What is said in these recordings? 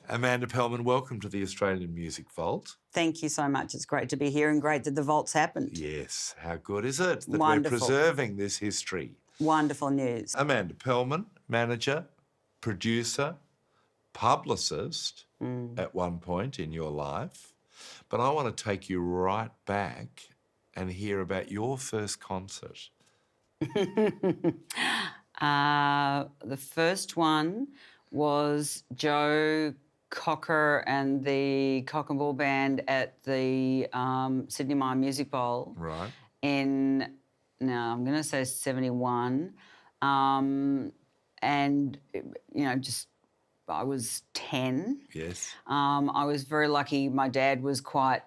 Amanda Pelman, welcome to the Australian Music Vault. Thank you so much. It's great to be here and great that the vault's happened. Yes, how good is it that Wonderful. we're preserving this history? Wonderful news. Amanda Pelman, manager, producer, publicist at one point in your life. But I want to take you right back and hear about your first concert. The first one was Joe Cocker and the Cock and Bull Band at the Sydney Mime Music Bowl. Right. I'm going to say 71. And, I was 10. Yes. I was very lucky. My dad was quite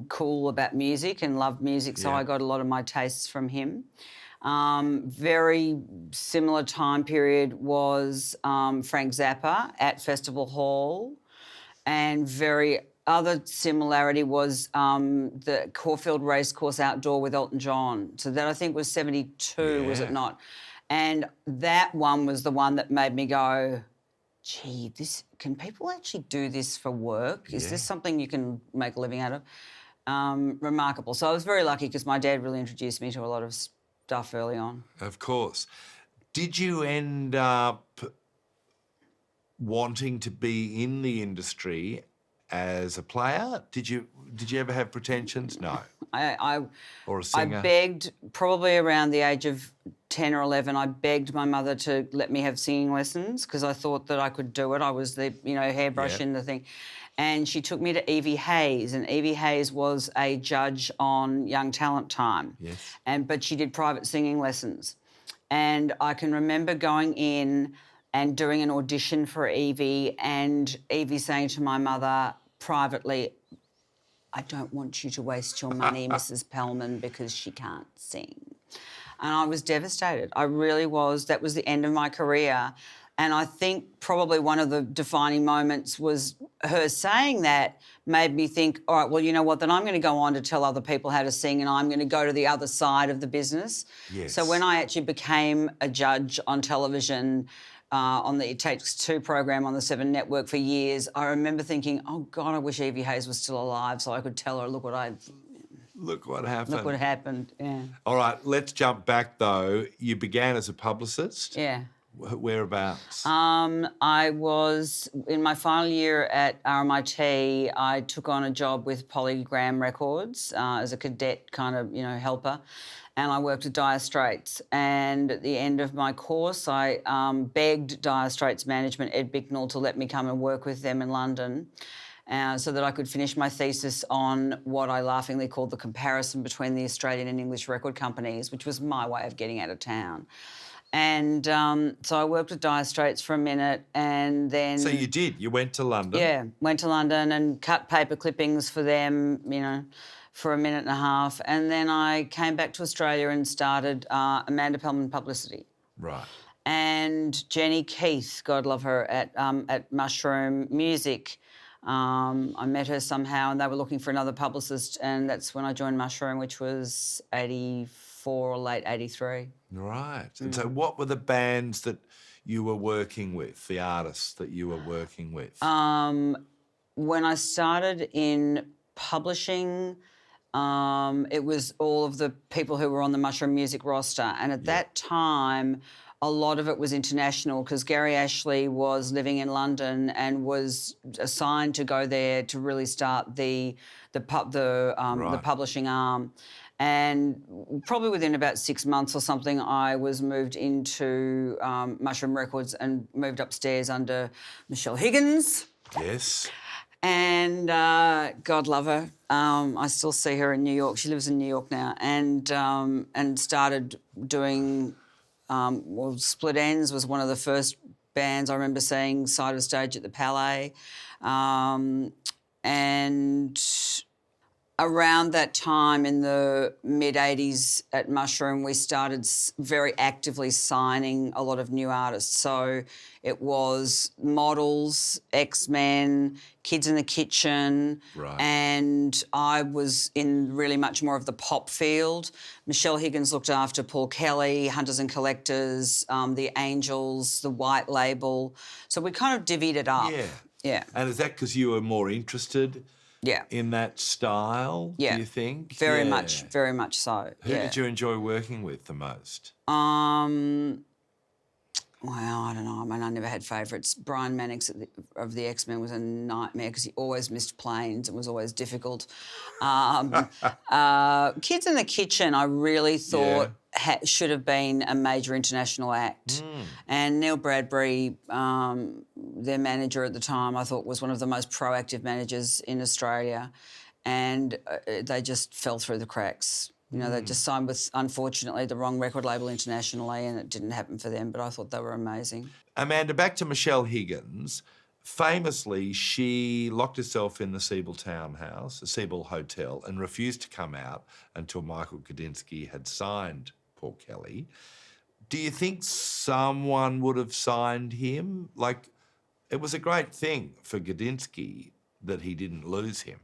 cool about music and loved music, so I got a lot of my tastes from him. Very similar time period was Frank Zappa at Festival Hall, and very other similarity was the Caulfield Racecourse Outdoor with Elton John. So that I think was 72, was it not? And that one was the one that made me go, gee, can people actually do this for work? Is this something you can make a living out of? Remarkable. So I was very lucky because my dad really introduced me to a lot of stuff early on. Of course. Did you end up wanting to be in the industry as a player? Did you ever have pretensions? No. Or a singer? I begged, probably around the age of 10 or 11, I begged my mother to let me have singing lessons because I thought that I could do it. I was the, hairbrush in the thing. And she took me to Evie Hayes, and Evie Hayes was a judge on Young Talent Time. Yes. But she did private singing lessons. And I can remember going in and doing an audition for Evie, and Evie saying to my mother privately, I don't want you to waste your money, Mrs. Pelman, because she can't sing. And I was devastated. I really was. That was the end of my career. And I think probably one of the defining moments was her saying that made me think, all right, well, you know what, then I'm going to go on to tell other people how to sing and I'm going to go to the other side of the business. Yes. So when I actually became a judge on television, on the It Takes Two program on the Seven Network for years, I remember thinking, oh, God, I wish Evie Hayes was still alive so I could tell her, look what happened. Look what happened, yeah. All right, let's jump back, though. You began as a publicist. Yeah. Whereabouts? I was, in my final year at RMIT, I took on a job with Polygram Records as a cadet kind of, helper, and I worked at Dire Straits. And at the end of my course, I begged Dire Straits management, Ed Bicknell, to let me come and work with them in London so that I could finish my thesis on what I laughingly called the comparison between the Australian and English record companies, which was my way of getting out of town. And so I worked with Dire Straits for a minute and then... So you did? You went to London? Yeah, went to London and cut paper clippings for them, for a minute and a half. And then I came back to Australia and started Amanda Pelman Publicity. Right. And Jenny Keith, God love her, at Mushroom Music. I met her somehow and they were looking for another publicist, and that's when I joined Mushroom, which was 84 or late 83. Right. And so what were the bands that you were working with, the artists that you were working with? When I started in publishing, it was all of the people who were on the Mushroom Music roster. And at that time, a lot of it was international because Gary Ashley was living in London and was assigned to go there to really start the publishing arm. And probably within about 6 months or something, I was moved into Mushroom Records and moved upstairs under Michelle Higgins. Yes. And God love her. I still see her in New York. She lives in New York now. And started doing, Split Enz was one of the first bands I remember seeing side of stage at the Palais. And around that time in the mid-80s at Mushroom, we started very actively signing a lot of new artists. So it was Models, X-Men, Kids in the Kitchen, and I was in really much more of the pop field. Michelle Higgins looked after Paul Kelly, Hunters and Collectors, The Angels, The White Label. So we kind of divvied it up. Yeah. Yeah. And is that because you were more interested Yeah. in that style, Yeah. do you think? Very Yeah. much so. Who did you enjoy working with the most? Well, I don't know. I mean, I never had favourites. Brian Mannix of the X-Men was a nightmare because he always missed planes and was always difficult. Kids in the Kitchen, I really thought should have been a major international act. And Neil Bradbury, their manager at the time, I thought was one of the most proactive managers in Australia. And they just fell through the cracks. You know, they just signed with, unfortunately, the wrong record label internationally, and it didn't happen for them, but I thought they were amazing. Amanda, back to Michelle Higgins. Famously, she locked herself in the Siebel Townhouse, the Siebel Hotel, and refused to come out until Michael Gudinski had signed Paul Kelly. Do you think someone would have signed him? Like, it was a great thing for Gudinski that he didn't lose him.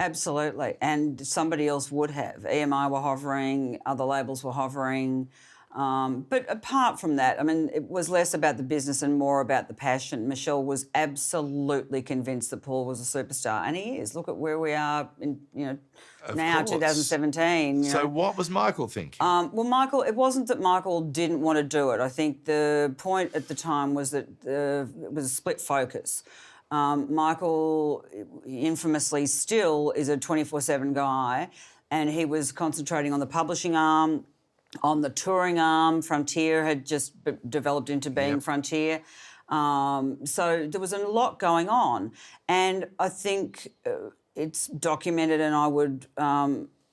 Absolutely, and somebody else would have. EMI were hovering, other labels were hovering. But apart from that, I mean, it was less about the business and more about the passion. Michelle was absolutely convinced that Paul was a superstar, and he is. Look at where we are in, now, 2017. So what was Michael thinking? Well, Michael, it wasn't that Michael didn't want to do it. I think the point at the time was that it was a split focus. Michael infamously still is a 24/7 guy, and he was concentrating on the publishing arm, on the touring arm. Frontier had just developed into being Frontier. So there was a lot going on. And I think it's documented, and I would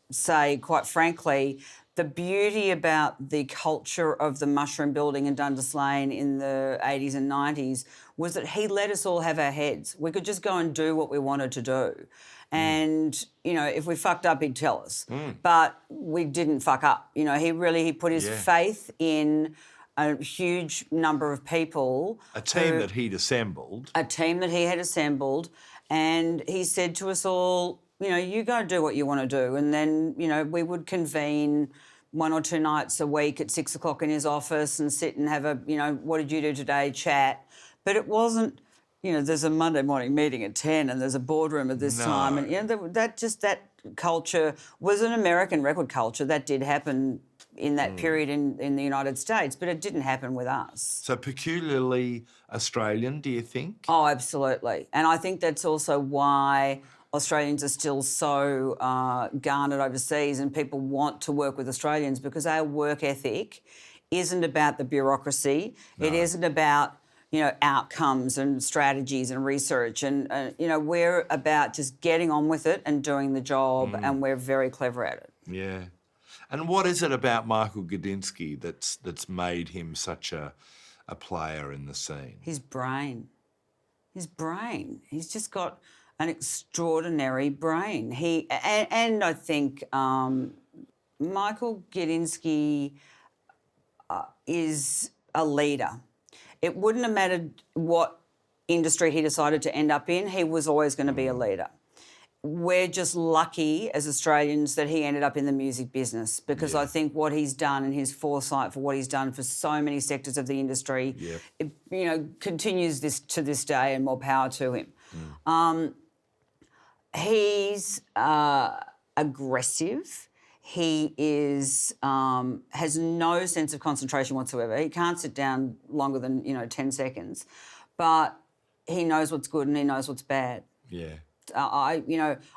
say, quite frankly, the beauty about the culture of the mushroom building in Dundas Lane in the 80s and 90s was that he let us all have our heads. We could just go and do what we wanted to do. And, if we fucked up, he'd tell us. But we didn't fuck up. He put his faith in a huge number of people. A team that he'd assembled. A team that he had assembled. And he said to us all, you go do what you want to do. And then, we would convene 1 or 2 nights a week at 6 o'clock in his office and sit and have a, what did you do today, chat. But it wasn't, there's a Monday morning meeting at 10 and there's a boardroom at this time. And, that culture was an American record culture. That did happen in that period in the United States, but it didn't happen with us. So peculiarly Australian, do you think? Oh, absolutely. And I think that's also why Australians are still so garnered overseas and people want to work with Australians, because our work ethic isn't about the bureaucracy. No. It isn't about, outcomes and strategies and research. And, we're about just getting on with it and doing the job, and we're very clever at it. Yeah. And what is it about Michael Gudinski that's made him such a player in the scene? His brain. He's just got an extraordinary brain. And I think Michael Gudinski is a leader. It wouldn't have mattered what industry he decided to end up in. He was always going to be a leader. We're just lucky as Australians that he ended up in the music business, because I think what he's done and his foresight for what he's done for so many sectors of the industry, it, continues to this day, and more power to him. He's aggressive. He is has no sense of concentration whatsoever. He can't sit down longer than 10 seconds, but he knows what's good and he knows what's bad. Yeah. I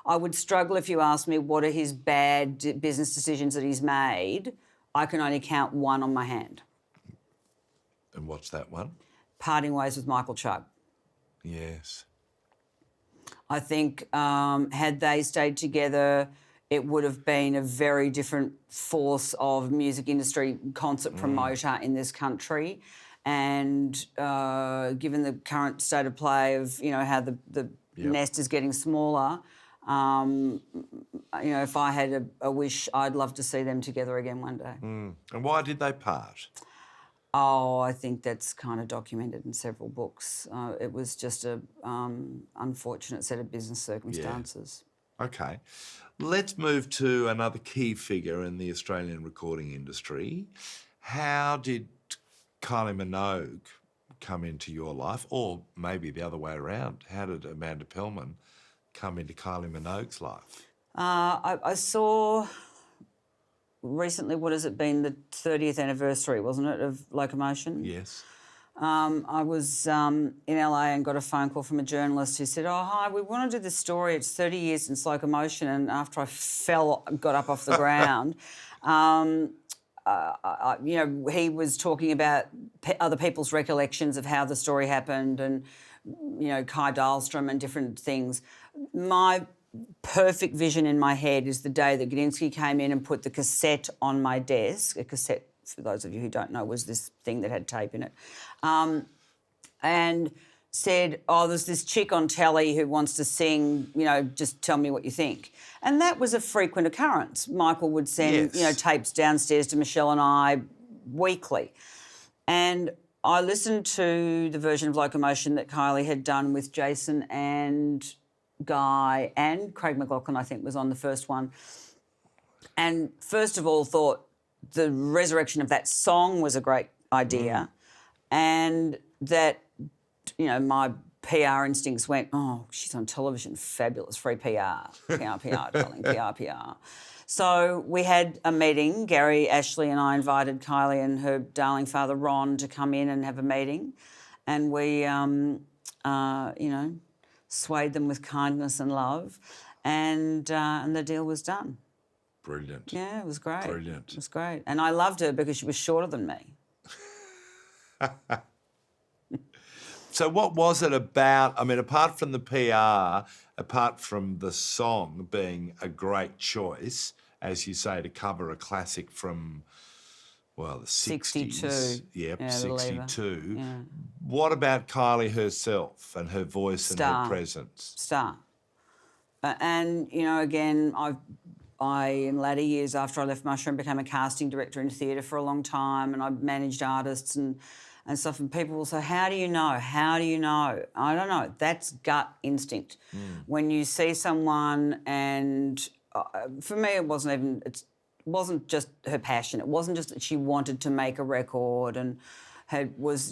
would struggle if you asked me what are his bad business decisions that he's made. I can only count one on my hand. And what's that one? Parting ways with Michael Chugg. Yes. I think had they stayed together, it would have been a very different force of music industry concert promoter in this country. And given the current state of play of, how the nest is getting smaller, if I had a wish, I'd love to see them together again one day. And why did they part? Oh, I think that's kind of documented in several books. It was just a unfortunate set of business circumstances. Yeah. Okay. Let's move to another key figure in the Australian recording industry. How did Kylie Minogue come into your life? Or maybe the other way around. How did Amanda Pelman come into Kylie Minogue's life? I saw recently, what has it been, the 30th anniversary, wasn't it, of Locomotion? Yes. I was in LA and got a phone call from a journalist who said, "Oh, hi, we want to do this story. It's 30 years since Locomotion." And after I got up off the ground, he was talking about other people's recollections of how the story happened and, Kai Dahlstrom and different things. My perfect vision in my head is the day that Gudinski came in and put the cassette on my desk. A cassette, for those of you who don't know, was this thing that had tape in it. And said, "Oh, there's this chick on telly who wants to sing, just tell me what you think." And that was a frequent occurrence. Michael would send, tapes downstairs to Michelle and I weekly. And I listened to the version of Locomotion that Kylie had done with Jason and Guy, and Craig McLachlan, I think, was on the first one. And first of all, thought the resurrection of that song was a great idea, and that, my PR instincts went, "Oh, she's on television, fabulous, free PR, darling, PR." So we had a meeting. Gary, Ashley and I invited Kylie and her darling father, Ron, to come in and have a meeting. And we, swayed them with kindness and love, and the deal was done. Brilliant. Yeah, it was great. Brilliant. It was great. And I loved her because she was shorter than me. So what was it about? I mean, apart from the PR, apart from the song being a great choice, as you say, to cover a classic from, the 60s. Yep, 62. Yeah. What about Kylie herself and her voice and her presence? Star. And, again, I, in latter years after I left Mushroom, became a casting director in theatre for a long time, and I managed artists and stuff. And people will say, "How do you know? How do you know?" I don't know. That's gut instinct. When you see someone, and for me, it wasn't just her passion. It wasn't just that she wanted to make a record and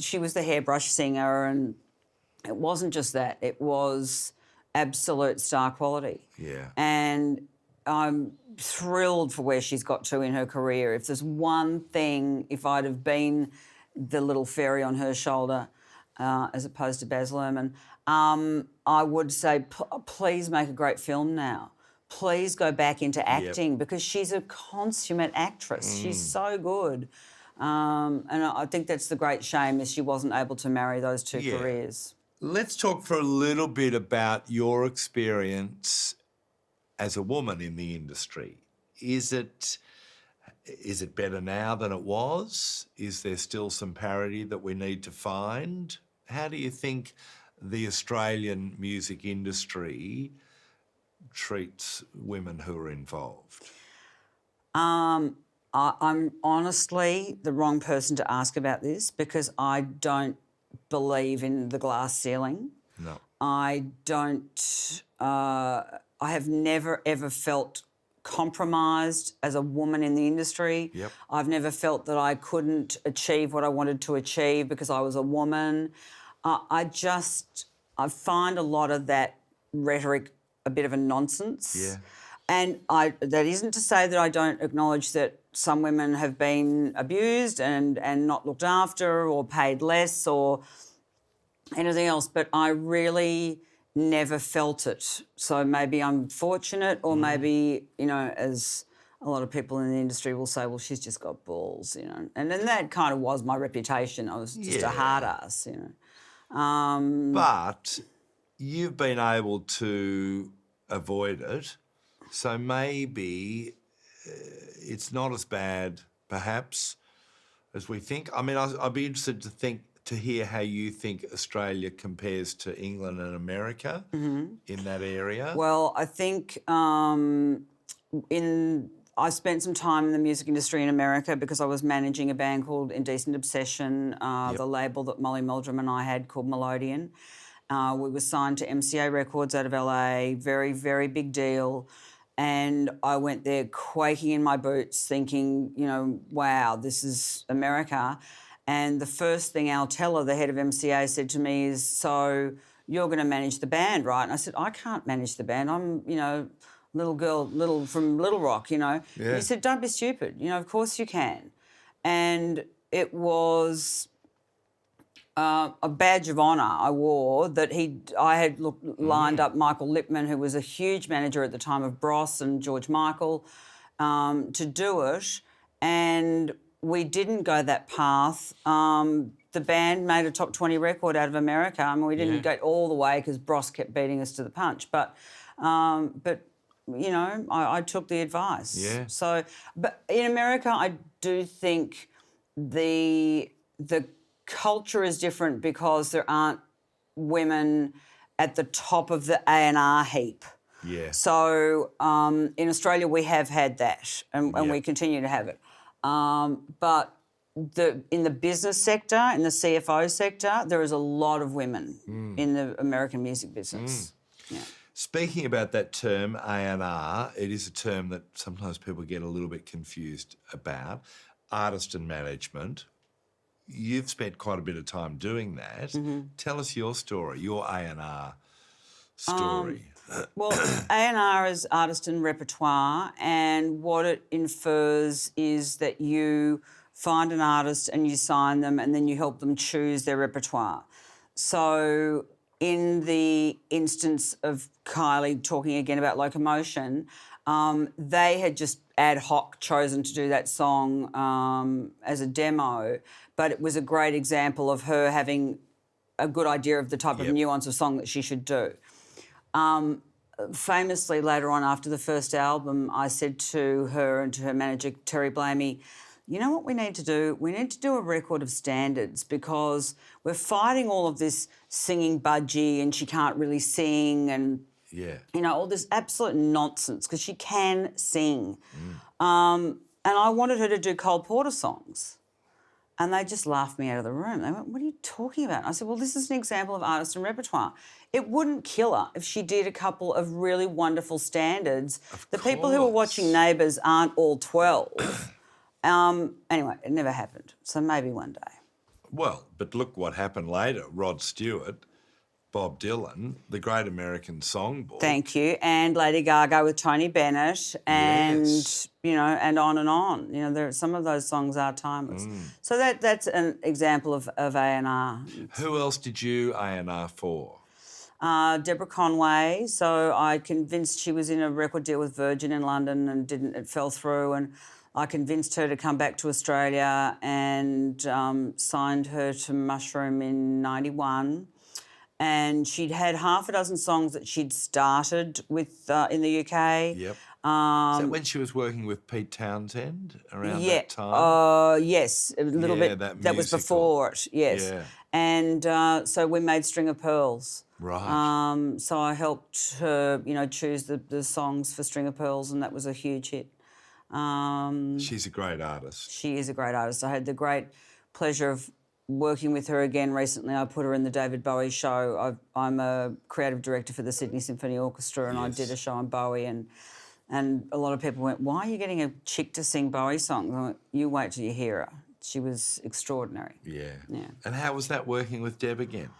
she was the hairbrush singer, and it wasn't just that. It was absolute star quality. Yeah. And I'm thrilled for where she's got to in her career. If there's one thing, if I'd have been the little fairy on her shoulder as opposed to Baz Luhrmann, I would say, please make a great film now. Please go back into acting because she's a consummate actress. She's so good. And I think that's the great shame is she wasn't able to marry those two careers. Let's talk for a little bit about your experience as a woman in the industry. Is it better now than it was? Is there still some parity that we need to find? How do you think the Australian music industry treats women who are involved? I'm honestly the wrong person to ask about this because I don't believe in the glass ceiling. No. I don't... I have never, ever felt compromised as a woman in the industry. Yep. I've never felt that I couldn't achieve what I wanted to achieve because I was a woman. I find a lot of that rhetoric a bit of a nonsense. Yeah. And that isn't to say that I don't acknowledge that some women have been abused and not looked after or paid less or anything else, but I really never felt it. So maybe I'm fortunate or maybe, as a lot of people in the industry will say, well, she's just got balls, And then that kind of was my reputation. I was just a hard ass, But you've been able to avoid it, so maybe it's not as bad, perhaps, as we think. I mean, I'd be interested to hear how you think Australia compares to England and America in that area. Well, I think I spent some time in the music industry in America because I was managing a band called Indecent Obsession, the label that Molly Meldrum and I had called Melodian. We were signed to MCA Records out of LA, very, very big deal. And I went there quaking in my boots thinking, wow, this is America. And the first thing Al Teller, the head of MCA, said to me is, so you're going to manage the band, right? And I said, I can't manage the band. I'm, little girl, from Little Rock, Yeah. And he said, don't be stupid. Of course you can. And it was a badge of honour I wore that I had lined up Michael Lippman, who was a huge manager at the time of Bros and George Michael, to do it. And we didn't go that path. The band made a top 20 record out of America. I mean, we didn't go all the way because Bros kept beating us to the punch. But I took the advice. Yeah. So, but in America, I do think the culture is different because there aren't women at the top of the A&R heap. Yeah. So in Australia, we have had that, and we continue to have it. But in the business sector, in the CFO sector, there is a lot of women in the American music business. Yeah. Speaking about that term, A&R, it is a term that sometimes people get a little bit confused about. Artist and management. You've spent quite a bit of time doing that. Tell us your story, your A&R story. Well, A&R is artist and repertoire, and what it infers is that you find an artist and you sign them and then you help them choose their repertoire. So in the instance of Kylie, talking again about Locomotion, they had just ad hoc chosen to do that song as a demo, but it was a great example of her having a good idea of the type of nuance of song that she should do. Famously, later on after the first album, I said to her and to her manager, Terry Blamey, you know what we need to do? We need to do a record of standards because we're fighting all of this singing budgie and she can't really sing and, all this absolute nonsense because she can sing. And I wanted her to do Cole Porter songs. And they just laughed me out of the room. They went, what are you talking about? I said, well, this is an example of artist and repertoire. It wouldn't kill her if she did a couple of really wonderful standards. The people who were watching Neighbours aren't all 12. Anyway, it never happened. So maybe one day. Well, but look what happened later. Rod Stewart, Bob Dylan, the Great American Songbook. Thank you. And Lady Gaga with Tony Bennett and, and on and on. Some of those songs are timeless. So that's an example of A&R. Who else did you A&R for? Deborah Conway. So I convinced she was in a record deal with Virgin in London and it fell through, and I convinced her to come back to Australia and signed her to Mushroom in 91. And she'd had half a dozen songs that she'd started with in the UK. Yep. Is that when she was working with Pete Townsend around that time? Yes, a little bit. That was before it, yes. Yeah. And so we made String of Pearls. Right. So I helped her, choose the songs for String of Pearls, and that was a huge hit. She's a great artist. She is a great artist. I had the great pleasure of working with her again recently. I put her in the David Bowie show. I'm a creative director for the Sydney Symphony Orchestra, and I did a show on Bowie, and a lot of people went, why are you getting a chick to sing Bowie songs? I went, you wait till you hear her. She was extraordinary. Yeah. And how was that working with Deb again?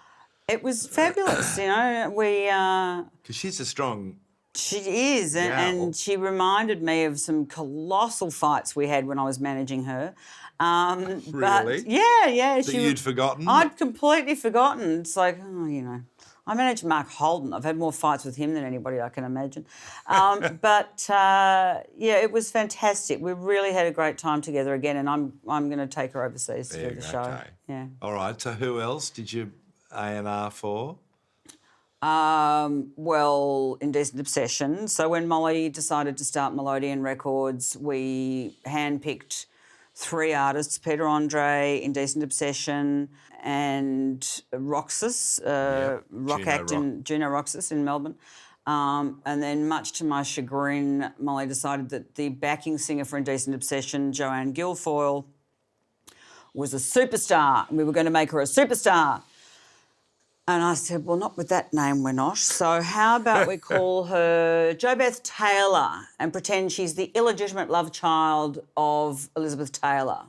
It was fabulous, we... Because she's a strong... She is, and she reminded me of some colossal fights we had when I was managing her. Really? But yeah. That you'd forgotten? I'd completely forgotten. It's like, I managed Mark Holden. I've had more fights with him than anybody I can imagine. But it was fantastic. We really had a great time together again, and I'm going to take her overseas to do the show. Okay. Yeah. All right. So who else did you A&R for? Indecent Obsession. So when Molly decided to start Melodian Records, we handpicked 3 artists, Peter Andre, Indecent Obsession, and Roxas, rock act in Juno Roxas in Melbourne. And then much to my chagrin, Molly decided that the backing singer for Indecent Obsession, Joanne Guilfoyle, was a superstar, and we were going to make her a superstar. And I said, well, not with that name, we're not. So how about we call her Jo Beth Taylor and pretend she's the illegitimate love child of Elizabeth Taylor.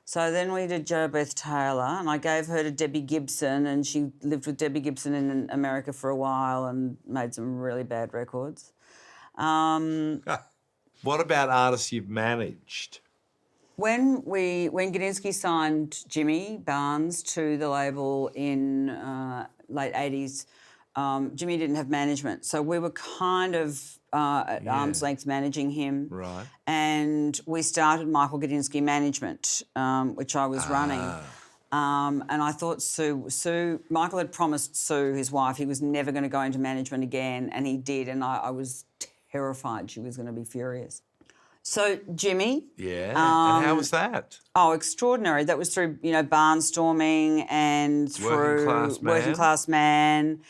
So then we did Jo Beth Taylor, and I gave her to Debbie Gibson, and she lived with Debbie Gibson in America for a while and made some really bad records. What about artists you've managed? When Gudinski signed Jimmy Barnes to the label in late 80s, Jimmy didn't have management. So we were kind of at arm's length managing him. Right. And we started Michael Gudinski Management, which I was running. And I thought Michael had promised Sue, his wife, he was never going to go into management again, and he did. And I was terrified she was going to be furious. So Jimmy. Yeah. And how was that? Oh, extraordinary. That was through, Barnstorming and through Working Class Man.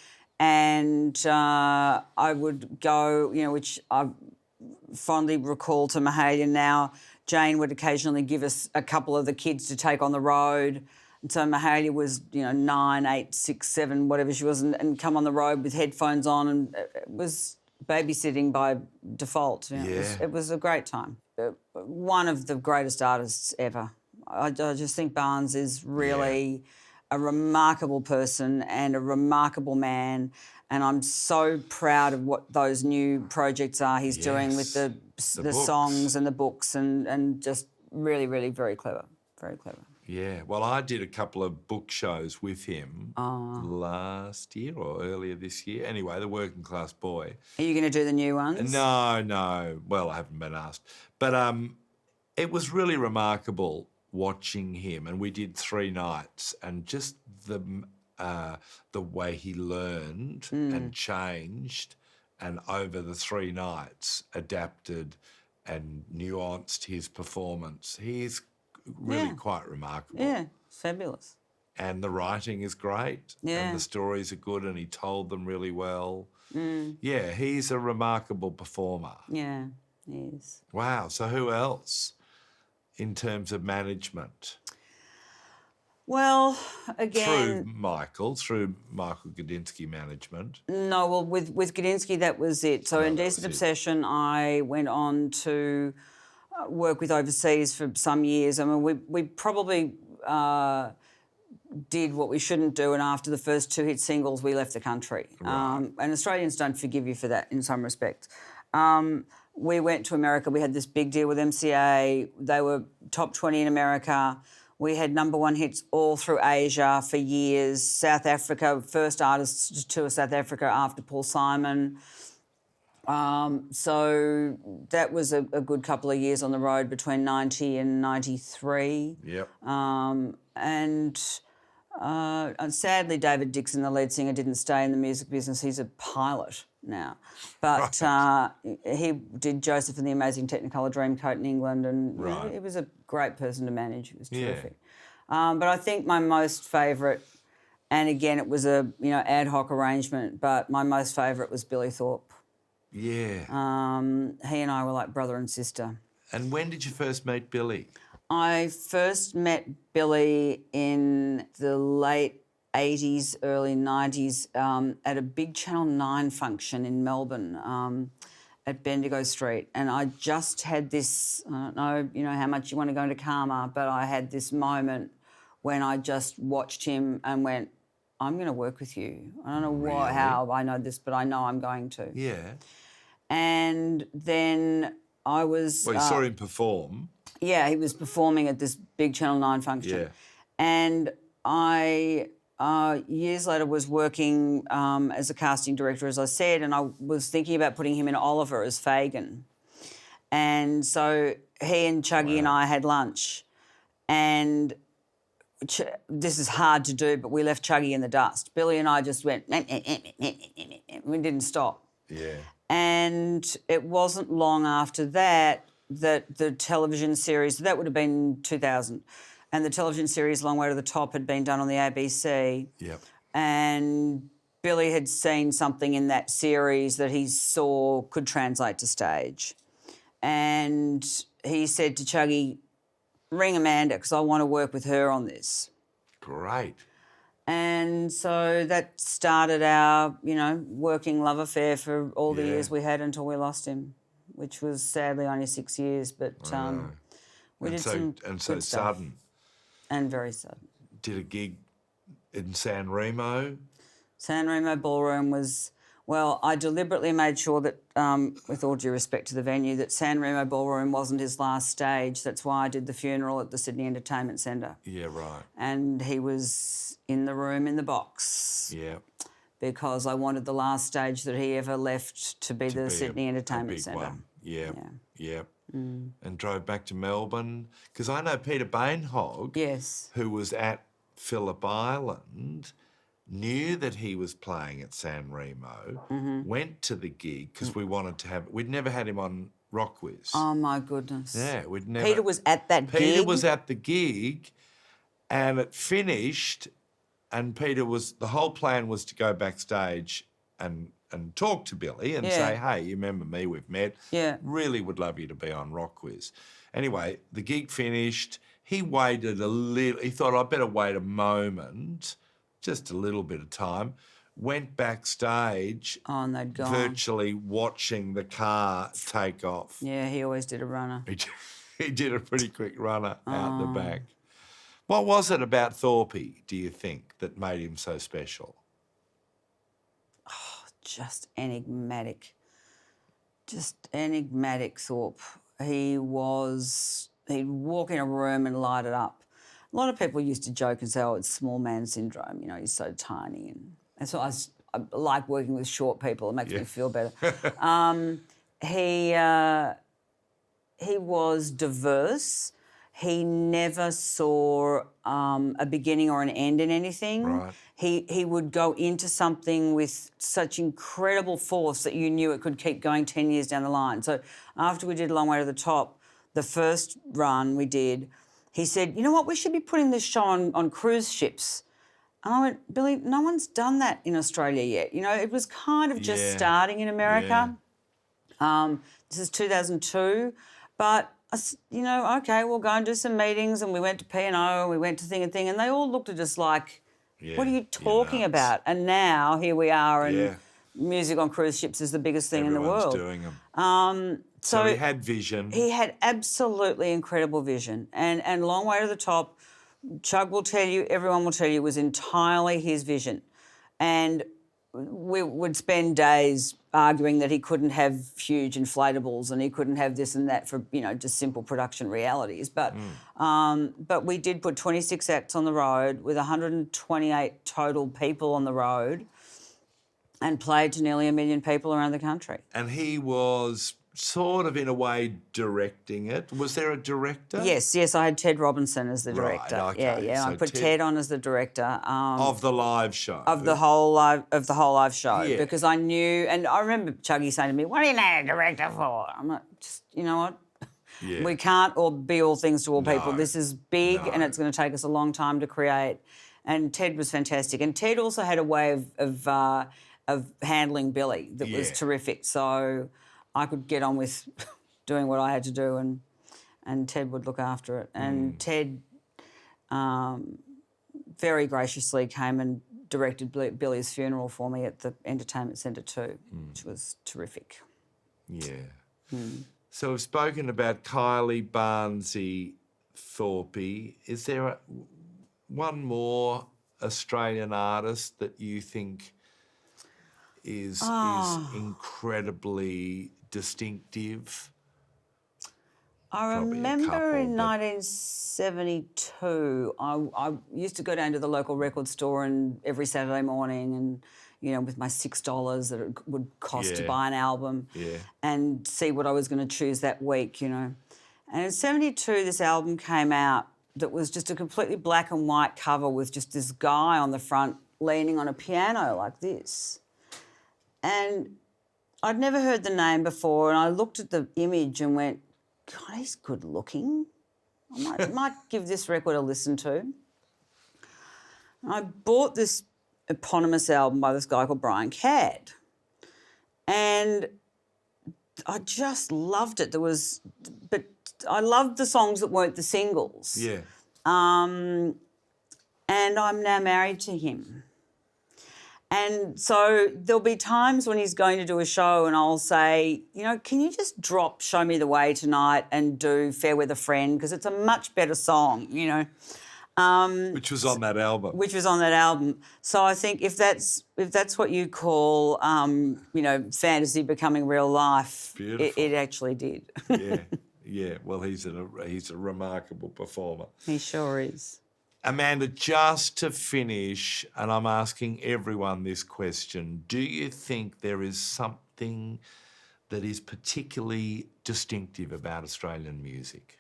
And I would go, which I fondly recall to Mahalia now, Jane would occasionally give us a couple of the kids to take on the road. And so Mahalia was, 9, 8, 6, 7, whatever she was, and come on the road with headphones on, and it was babysitting by default. It was a great time. One of the greatest artists ever. I just think Barnes is really a remarkable person and a remarkable man, and I'm so proud of what those new projects are he's doing with the songs and the books, and just really, really very clever, very clever. Yeah, well, I did a couple of book shows with him last year or earlier this year. Anyway, The Working Class Boy. Are you going to do the new ones? No. Well, I haven't been asked. But it was really remarkable watching him, and we did 3 nights, and just the way he learned and changed, and over the 3 nights adapted and nuanced his performance. He's really quite remarkable. Yeah, fabulous. And the writing is great. Yeah. And the stories are good, and he told them really well. Yeah, he's a remarkable performer. Yeah, he is. Wow. So who else in terms of management? Well, again... Through Michael Gudinski management. No, well, with Gudinski, that was it. So Indecent Obsession, I went on to work with overseas for some years. I mean, we probably did what we shouldn't do, and after the first 2 hit singles, we left the country. Right. And Australians don't forgive you for that in some respects. We went to America. We had this big deal with MCA. They were top 20 in America. We had #1 hits all through Asia for years. South Africa, first artists to tour South Africa after Paul Simon. So that was a good couple of years on the road between 90 and 93. Yep. And sadly, David Dixon, the lead singer, didn't stay in the music business. He's a pilot now. But he did Joseph and the Amazing Technicolor Dreamcoat in England, and he was a great person to manage. It was terrific. But I think my most favourite, and again, it was a ad hoc arrangement, but my most favourite was Billy Thorpe. Yeah. He and I were like brother and sister. And when did you first meet Billy? I first met Billy in the late 80s, early 90s at a big Channel 9 function in Melbourne at Bendigo Street. And I just had this, I don't know, how much you want to go into karma, but I had this moment when I just watched him and went, I'm going to work with you. I don't know how I know this, but I know I'm going to. Yeah. And then I was... Well, you saw him perform. Yeah, he was performing at this big Channel 9 function. Yeah. And I, years later, was working as a casting director, as I said, and I was thinking about putting him in Oliver as Fagin. And so he and Chuggy and I had lunch. And this is hard to do, but we left Chuggy in the dust. Billy and I just went... We didn't stop. Yeah. And it wasn't long after that the television series, that would have been 2000, and the television series Long Way to the Top had been done on the ABC. Yep. And Billy had seen something in that series that he saw could translate to stage. And he said to Chuggy, ring Amanda because I want to work with her on this. Great. And so that started our, working love affair for all the years we had until we lost him, which was sadly only 6 years. But we did some and good so stuff. sudden. and very sudden. Did a gig in San Remo. San Remo Ballroom was, well, I deliberately made sure that, with all due respect to the venue, that San Remo Ballroom wasn't his last stage. That's why I did the funeral at the Sydney Entertainment Centre. Yeah, right. And he was in the room in the box. Yeah. Because I wanted the last stage that he ever left to be the Sydney Entertainment Centre. One. Yeah. Yeah. Mm. And drove back to Melbourne. Because I know Peter Bainhog, yes, who was at Phillip Island, knew that he was playing at San Remo, went to the gig because we wanted to have... We'd never had him on Rock Quiz. Oh, my goodness. Yeah, we'd never... Peter was at that gig? Peter was at the gig and it finished and Peter was... The whole plan was to go backstage and talk to Billy and say, hey, you remember me, we've met. Yeah. Really would love you to be on Rock Quiz. Anyway, the gig finished. He waited a little... He thought, I better wait a moment, just a little bit of time. Went backstage, and they'd gone. Virtually watching the car take off. Yeah, he always did a runner. He did a pretty quick runner out the back. What was it about Thorpe, do you think, that made him so special? Oh, just enigmatic. Just enigmatic, Thorpe. He'd walk in a room and light it up. A lot of people used to joke and say, oh, it's small man syndrome, you know, he's so tiny. And so I like working with short people. It makes me feel better. He was diverse. He never saw a beginning or an end in anything. Right. He would go into something with such incredible force that you knew it could keep going 10 years down the line. So after we did Long Way to the Top, the first run we did, he said, you know what, we should be putting this show on cruise ships. And I went, Billy, no one's done that in Australia yet. You know, it was kind of just starting in America. This is 2002. But, you know, OK, we'll go and do some meetings. And we went to P&O and we went to Thing and Thing. And they all looked at us like, what are you talking about? And now here we are and music on cruise ships is the biggest thing in the world. Everyone's doing them. So he had vision. He had absolutely incredible vision. And Long Way to the Top, Chugg will tell you, everyone will tell you, it was entirely his vision. And we would spend days arguing that he couldn't have huge inflatables and he couldn't have this and that for, you know, just simple production realities. But we did put 26 acts on the road with 128 total people on the road and played to nearly 1 million people around the country. And he was sort of, in a way, directing it. Was there a director? Yes, I had Ted Robinson as the director. Right, okay. Yeah. So I put Ted on as the director. Of the live show? Of the whole live show. Yeah. Because I knew, and I remember Chuggy saying to me, what do you need a director for? I'm like, just, you know what? Yeah. We can't all be all things to all people. This is big and it's going to take us a long time to create. And Ted was fantastic. And Ted also had a way of handling Billy that was terrific. So I could get on with doing what I had to do and Ted would look after it. And Ted very graciously came and directed Billy's funeral for me at the Entertainment Centre too, which was terrific. Yeah. So we've spoken about Kylie, Barnsey, Thorpe. Is there one more Australian artist that you think is incredibly distinctive? I remember in 1972, I used to go down to the local record store and every Saturday morning and, you know, with my $6 that it would cost to buy an album and see what I was going to choose that week, you know. And in 72, this album came out that was just a completely black and white cover with just this guy on the front leaning on a piano like this. And I'd never heard the name before and I looked at the image and went, God, he's good looking. I might give this record a listen to. I bought this eponymous album by this guy called Brian Cadd. And I just loved it. But I loved the songs that weren't the singles. Yeah. And I'm now married to him. And so there'll be times when he's going to do a show and I'll say, you know, can you just drop Show Me the Way tonight and do Fair Weather Friend because it's a much better song, you know. Which was on that album. Which was on that album. So I think if that's what you call, fantasy becoming real life, it actually did. Yeah. Well, he's a remarkable performer. He sure is. Amanda, just to finish, and I'm asking everyone this question, do you think there is something that is particularly distinctive about Australian music?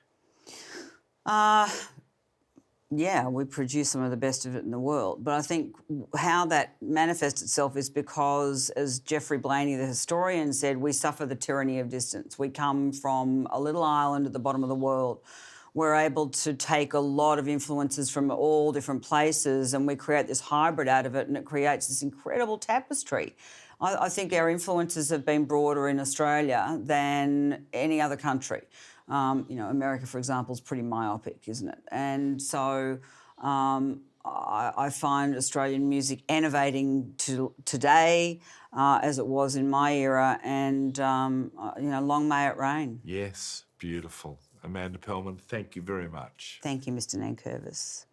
Yeah, we produce some of the best of it in the world. But I think how that manifests itself is because, as Geoffrey Blaney, the historian, said, we suffer the tyranny of distance. We come from a little island at the bottom of the world. We're able to take a lot of influences from all different places and we create this hybrid out of it, and it creates this incredible tapestry. I think our influences have been broader in Australia than any other country. America, for example, is pretty myopic, isn't it? And so I find Australian music innovating today as it was in my era, and, long may it reign. Yes, beautiful. Amanda Pelman, thank you very much. Thank you, Mr. Nankervis.